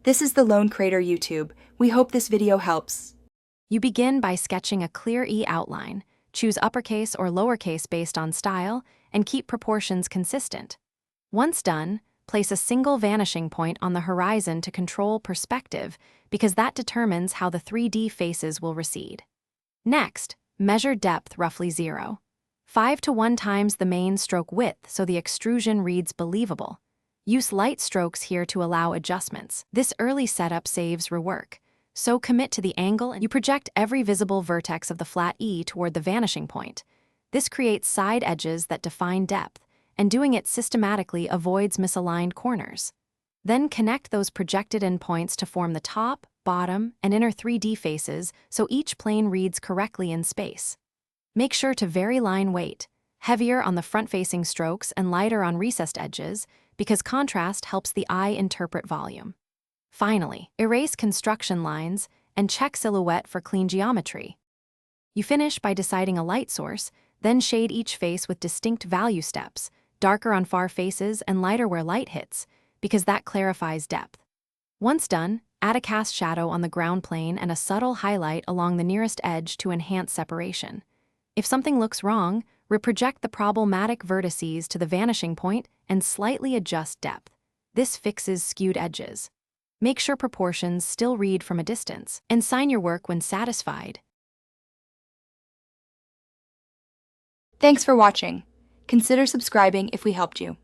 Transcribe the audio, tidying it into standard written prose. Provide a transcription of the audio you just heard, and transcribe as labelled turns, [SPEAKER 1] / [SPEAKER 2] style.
[SPEAKER 1] This is the Lone Crater YouTube. We hope this video helps.
[SPEAKER 2] You begin by sketching a clear E outline. Choose uppercase or lowercase based on style, and keep proportions consistent. Once done, place a single vanishing point on the horizon to control perspective, because that determines how the 3D faces will recede. Next, measure depth roughly 0.5 to 1 times the main stroke width so the extrusion reads believable. Use light strokes here to allow adjustments. This early setup saves rework. So commit to the angle and you project every visible vertex of the flat E toward the vanishing point. This creates side edges that define depth, and doing it systematically avoids misaligned corners. Then connect those projected endpoints to form the top, bottom, and inner 3D faces so each plane reads correctly in space. Make sure to vary line weight, heavier on the front-facing strokes and lighter on recessed edges, because contrast helps the eye interpret volume. Finally, erase construction lines and check silhouette for clean geometry. You finish by deciding a light source, then shade each face with distinct value steps, darker on far faces and lighter where light hits, because that clarifies depth. Once done, add a cast shadow on the ground plane and a subtle highlight along the nearest edge to enhance separation. If something looks wrong, reproject the problematic vertices to the vanishing point and slightly adjust depth. This fixes skewed edges. Make sure proportions still read from a distance, and sign your work when satisfied.
[SPEAKER 1] Thanks for watching. Consider subscribing if we helped you.